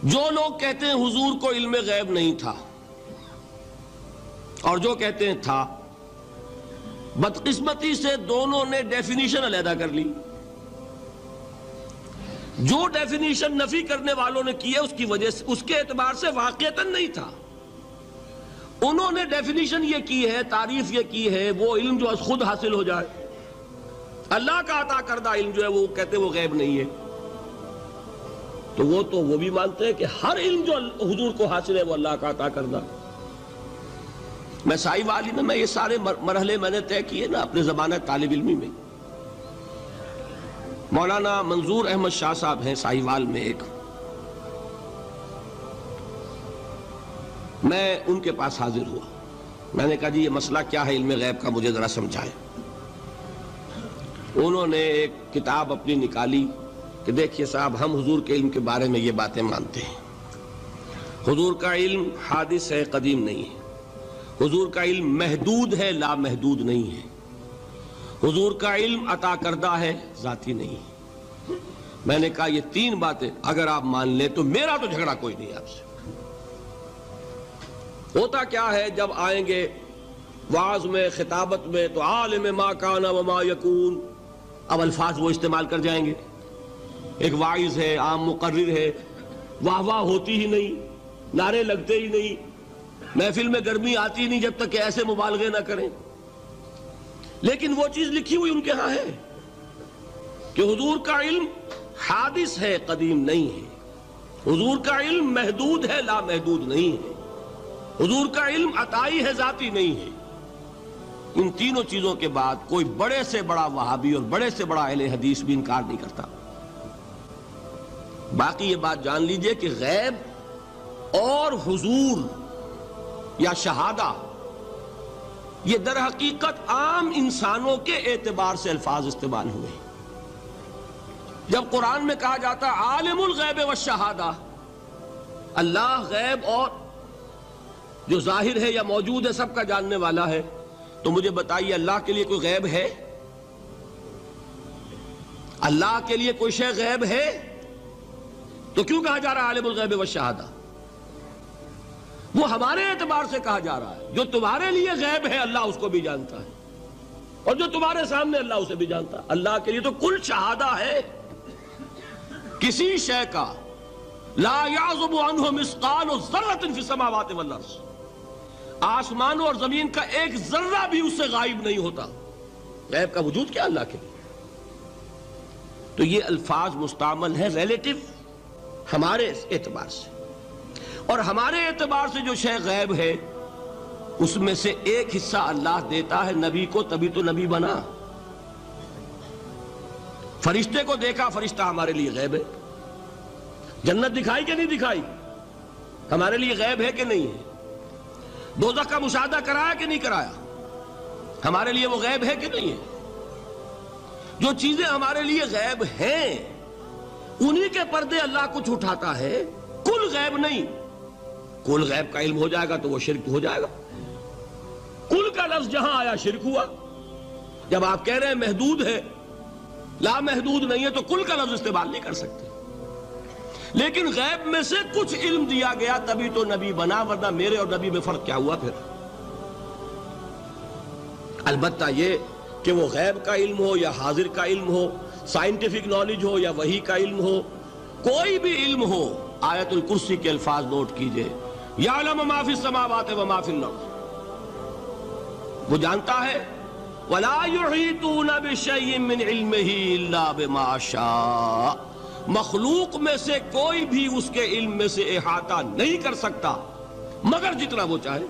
جو لوگ کہتے ہیں حضور کو علم غیب نہیں تھا اور جو کہتے ہیں تھا، بدقسمتی سے دونوں نے ڈیفینیشن علیحدہ کر لی۔ جو ڈیفینیشن نفی کرنے والوں نے کی ہے اس کی وجہ سے، اس کے اعتبار سے واقعتاً نہیں تھا۔ انہوں نے ڈیفینیشن یہ کی ہے، تعریف یہ کی ہے، وہ علم جو خود حاصل ہو جائے، اللہ کا عطا کردہ علم جو ہے وہ کہتے ہیں وہ غیب نہیں ہے۔ تو وہ بھی مانتے ہیں کہ ہر علم جو حضور کو حاصل ہے وہ اللہ کا عطا کردہ۔ میں سائی والی میں یہ سارے مرحلے میں نے طے کیے نا اپنے زمانہ طالب علمی میں۔ مولانا منظور احمد شاہ صاحب ہیں سائی وال میں ایک، میں ان کے پاس حاضر ہوا۔ میں نے کہا جی یہ مسئلہ کیا ہے علم غیب کا، مجھے ذرا سمجھائیں۔ انہوں نے ایک کتاب اپنی نکالی کہ دیکھیے صاحب، ہم حضور کے علم کے بارے میں یہ باتیں مانتے ہیں۔ حضور کا علم حادث ہے، قدیم نہیں ہے۔ حضور کا علم محدود ہے، لا محدود نہیں ہے۔ حضور کا علم عطا کردہ ہے، ذاتی نہیں ہے۔ میں نے کہا یہ تین باتیں اگر آپ مان لیں تو میرا تو جھگڑا کوئی نہیں آپ سے۔ ہوتا کیا ہے، جب آئیں گے وعظ میں، خطابت میں، تو عالم ما کان وما یکون، اب الفاظ وہ استعمال کر جائیں گے۔ ایک واعظ ہے، عام مقرر ہے، واہ واہ ہوتی ہی نہیں، نعرے لگتے ہی نہیں، محفل میں گرمی آتی نہیں جب تک کہ ایسے مبالغے نہ کریں۔ لیکن وہ چیز لکھی ہوئی ان کے ہاں ہے کہ حضور کا علم حادث ہے، قدیم نہیں ہے۔ حضور کا علم محدود ہے، لا محدود نہیں ہے۔ حضور کا علم عطائی ہے، ذاتی نہیں ہے۔ ان تینوں چیزوں کے بعد کوئی بڑے سے بڑا وہابی اور بڑے سے بڑا اہل حدیث بھی انکار نہیں کرتا۔ باقی یہ بات جان لیجئے کہ غیب اور حضور یا شہادہ یہ در حقیقت عام انسانوں کے اعتبار سے الفاظ استعمال ہوئے۔ جب قرآن میں کہا جاتا ہے عالم الغیب والشہادہ، اللہ غیب اور جو ظاہر ہے یا موجود ہے سب کا جاننے والا ہے، تو مجھے بتائیے اللہ کے لیے کوئی غیب ہے؟ اللہ کے لیے کوئی شے غیب ہے؟ تو کیوں کہا جا رہا ہے عالم الغیب والشہادہ؟ وہ ہمارے اعتبار سے کہا جا رہا ہے۔ جو تمہارے لیے غیب ہے اللہ اس کو بھی جانتا ہے، اور جو تمہارے سامنے اللہ اسے بھی جانتا ہے۔ اللہ کے لیے تو کل شہادہ ہے، کسی شے کا لا یعزب عنہ مثقال ذرۃ فی السماوات والارض، آسمانوں اور زمین کا ایک ذرہ بھی اس سے غائب نہیں ہوتا۔ غیب کا وجود کیا اللہ کے لیے؟ تو یہ الفاظ مستعمل ہے ریلیٹو ہمارے اعتبار سے، اور ہمارے اعتبار سے جو شے غیب ہے اس میں سے ایک حصہ اللہ دیتا ہے نبی کو، تبھی تو نبی بنا۔ فرشتے کو دیکھا، فرشتہ ہمارے لیے غیب ہے۔ جنت دکھائی کہ نہیں دکھائی، ہمارے لیے غیب ہے کہ نہیں ہے۔ دوزخ کا مشاہدہ کرایا کہ نہیں کرایا، ہمارے لیے وہ غیب ہے کہ نہیں ہے۔ جو چیزیں ہمارے لیے غیب ہیں انہی کے پردے اللہ کچھ اٹھاتا ہے، کل غیب نہیں۔ کل غیب کا علم ہو جائے گا تو وہ شرک ہو جائے گا۔ کل کا لفظ جہاں آیا شرک ہوا۔ جب آپ کہہ رہے ہیں محدود ہے، لا محدود نہیں ہے، تو کل کا لفظ استعمال نہیں کر سکتے۔ لیکن غیب میں سے کچھ علم دیا گیا تبھی تو نبی بنا، ورنہ میرے اور نبی میں فرق کیا ہوا پھر؟ البتہ یہ کہ وہ غیب کا علم ہو یا حاضر کا علم ہو، سائنٹیفک نالج ہو یا وحی کا علم ہو، کوئی بھی علم ہو، آیت الکرسی کے الفاظ نوٹ کیجئے، یعلم ما فی السماوات وما فی الارض، وہ جانتا ہے، ولا یحیطون بشیء من علمہ الا بما شاء، مخلوق میں سے کوئی بھی اس کے علم میں سے احاطہ نہیں کر سکتا مگر جتنا وہ چاہے۔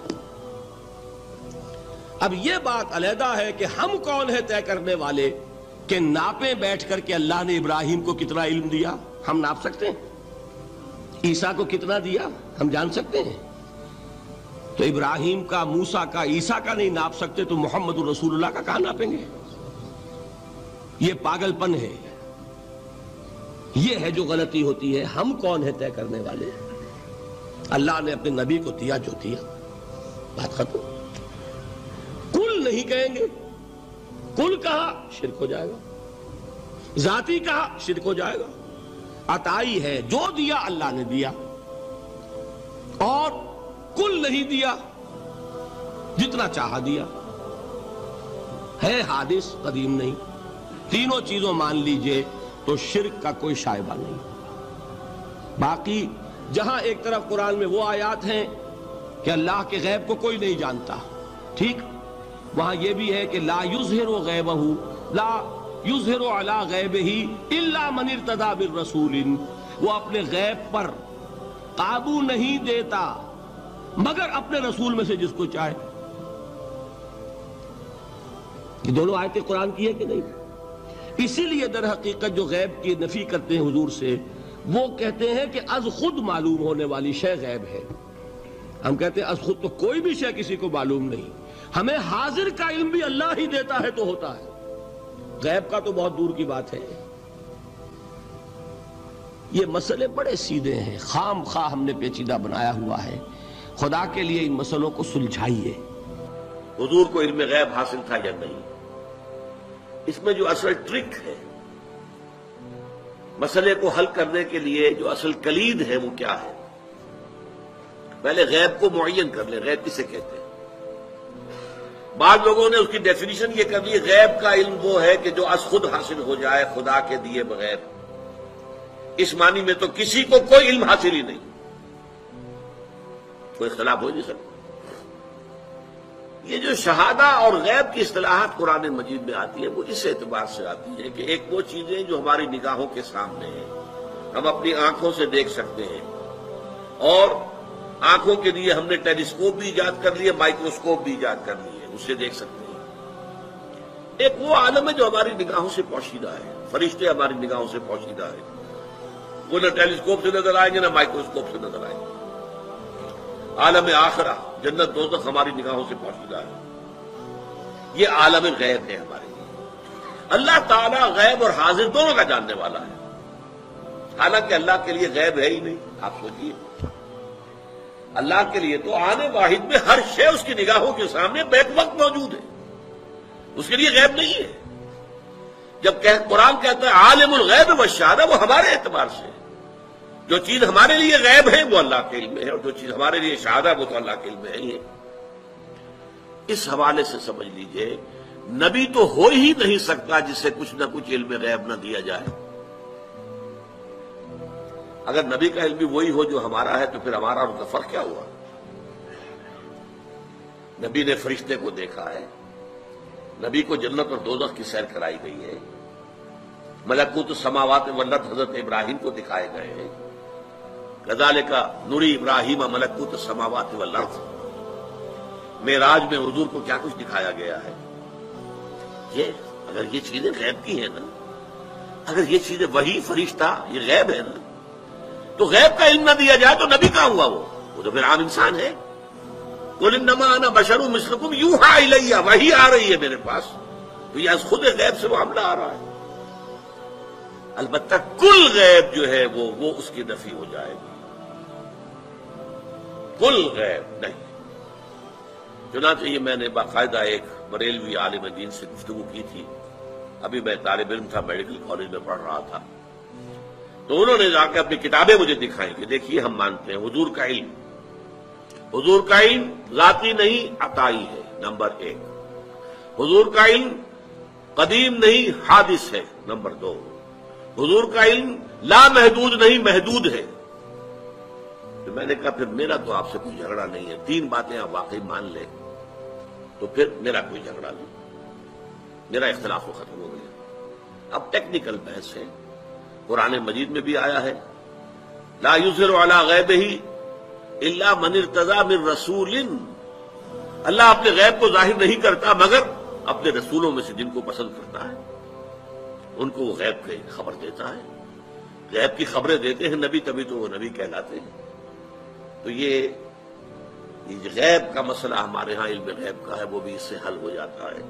اب یہ بات علیحدہ ہے کہ ہم کون ہے طے کرنے والے کہ ناپیں بیٹھ کر کہ اللہ نے ابراہیم کو کتنا علم دیا، ہم ناپ سکتے ہیں؟ عیسیٰ کو کتنا دیا ہم جان سکتے ہیں؟ تو ابراہیم کا، موسیٰ کا، عیسیٰ کا نہیں ناپ سکتے تو محمد رسول اللہ کا کہاں ناپیں گے؟ یہ پاگل پن ہے، یہ ہے جو غلطی ہوتی ہے۔ ہم کون ہے طے کرنے والے؟ اللہ نے اپنے نبی کو دیا جو دیا، بات ختم۔ کل نہیں کہیں گے، کل کہا شرک ہو جائے گا، ذاتی کہا شرک ہو جائے گا۔ عطائی ہے، جو دیا اللہ نے دیا، اور کل نہیں دیا، جتنا چاہا دیا، ہے حادث، قدیم نہیں، تینوں چیزوں مان لیجئے تو شرک کا کوئی شائبہ نہیں۔ باقی جہاں ایک طرف قرآن میں وہ آیات ہیں کہ اللہ کے غیب کو کوئی نہیں جانتا، ٹھیک، وہاں یہ بھی ہے کہ لا یظہر غیبہ، لا یظہر علی غیبہ الا من ارتضی بالرسول، وہ اپنے غیب پر قابو نہیں دیتا مگر اپنے رسول میں سے جس کو چاہے۔ یہ دونوں آیتیں قرآن کی ہے کہ نہیں؟ اسی لیے در حقیقت جو غیب کی نفی کرتے ہیں حضور سے، وہ کہتے ہیں کہ از خود معلوم ہونے والی شے غیب ہے۔ ہم کہتے ہیں از خود تو کوئی بھی شے کسی کو معلوم نہیں، ہمیں حاضر کا علم بھی اللہ ہی دیتا ہے تو ہوتا ہے، غیب کا تو بہت دور کی بات ہے۔ یہ مسئلے بڑے سیدھے ہیں، خام خواہ ہم نے پیچیدہ بنایا ہوا ہے، خدا کے لیے ان مسئلوں کو سلجھائیے۔ حضور کو علم غیب حاصل تھا یا نہیں، اس میں جو اصل ٹرک ہے، مسئلے کو حل کرنے کے لیے جو اصل کلید ہے وہ کیا ہے؟ پہلے غیب کو معین کر لیں، غیب کسے کہتے ہیں؟ بعض لوگوں نے اس کی ڈیفینیشن یہ کر لی، غیب کا علم وہ ہے کہ جو از خود حاصل ہو جائے خدا کے دیے بغیر۔ اس معنی میں تو کسی کو کوئی علم حاصل ہی نہیں، کوئی اختلاف ہو نہیں سکتا۔ یہ جو شہادہ اور غیب کی اصطلاحات قرآن مجید میں آتی ہیں وہ اس اعتبار سے آتی ہیں کہ ایک وہ چیزیں جو ہماری نگاہوں کے سامنے ہیں، ہم اپنی آنکھوں سے دیکھ سکتے ہیں، اور آنکھوں کے لیے ہم نے ٹیلیسکوپ بھی ایجاد کر لیے، مائکروسکوپ بھی ایجاد کر لیے، اس سے دیکھ سکتے ہیں۔ ایک وہ عالم ہے جو ہماری نگاہوں سے پوشیدہ ہے، فرشتے ہماری نگاہوں سے پوشیدہ ہے، وہ نہ ٹیلیسکوپ سے نظر آئیں گے نہ مائکروسکوپ سے نظر آئیں گے۔ عالم آخرہ، جنت دوزخ ہماری نگاہوں سے پوشیدہ ہے، یہ عالم غیب ہے ہمارے لیے۔ اللہ تعالیٰ غیب اور حاضر دونوں کا جاننے والا ہے، حالانکہ اللہ کے لیے غیب ہے ہی نہیں۔ آپ سوچیے، اللہ کے لیے تو آنے واحد میں ہر شے اس کی نگاہوں کے سامنے بیک وقت موجود ہے، اس کے لیے غیب نہیں ہے۔ جب قرآن کہتا ہے عالم الغیب والشہادہ، وہ ہمارے اعتبار سے جو چیز ہمارے لیے غیب ہے وہ اللہ کے علم میں ہے، اور جو چیز ہمارے لیے شہادہ وہ تو اللہ کے علم میں ہی ہے۔ اس حوالے سے سمجھ لیجئے نبی تو ہو ہی نہیں سکتا جسے کچھ نہ کچھ علم غیب نہ دیا جائے۔ اگر نبی کا علم بھی وہی ہو جو ہمارا ہے تو پھر ہمارا ان کا فرق کیا ہوا؟ نبی نے فرشتے کو دیکھا ہے، نبی کو جنت اور دوزخ کی سیر کرائی گئی ہے، ملکوت السماوات والارض حضرت ابراہیم کو دکھائے گئے ہیں، کذالک نری ابراہیم ملکوت السماوات والارض۔ معراج میں حضور کو کیا کچھ دکھایا گیا ہے؟ اگر یہ چیزیں غیب کی ہیں نا، اگر یہ چیزیں وہی فرشتہ یہ غیب ہے نا، تو غیب کا علم نہ دیا جائے تو نبی کہاں ہوا؟ وہ تو پھر عام انسان ہے۔ قل انما انا بشر مثلکم یوحی الی، وحی آ رہی ہے میرے پاس، تو یہ از خود غیب سے وہ حملہ آ رہا ہے۔ البتہ کل غیب جو ہے وہ اس کی نفی ہو جائے گی، کل غیب نہیں۔ چنانچہ یہ میں نے باقاعدہ ایک بریلوی عالم دین سے گفتگو کی تھی، ابھی میں طالب علم تھا، میڈیکل کالج میں پڑھ رہا تھا، تو انہوں نے جا کے اپنی کتابیں مجھے دکھائیں کہ دیکھیے ہم مانتے ہیں حضور کا علم ذاتی نہیں عطائی ہے، نمبر 1۔ حضور کا علم قدیم نہیں حادث ہے، نمبر 2۔ حضور کا علم لا محدود نہیں محدود ہے۔ تو میں نے کہا پھر میرا تو آپ سے کوئی جھگڑا نہیں ہے، 3 باتیں آپ واقعی مان لیں تو پھر میرا کوئی جھگڑا نہیں، میرا اختلاف وہ ختم ہو گیا۔ اب ٹیکنیکل بحث ہے، قرآن مجید میں بھی آیا ہے لا یظہر علی غیبہ الا من ارتضی من رسول، اللہ اپنے غیب کو ظاہر نہیں کرتا مگر اپنے رسولوں میں سے جن کو پسند کرتا ہے ان کو وہ غیب کی خبر دیتا ہے۔ غیب کی خبریں دیتے ہیں نبی، تبھی تو وہ نبی کہلاتے ہیں۔ تو یہ غیب کا مسئلہ ہمارے ہاں علم غیب کا ہے، وہ بھی اس سے حل ہو جاتا ہے۔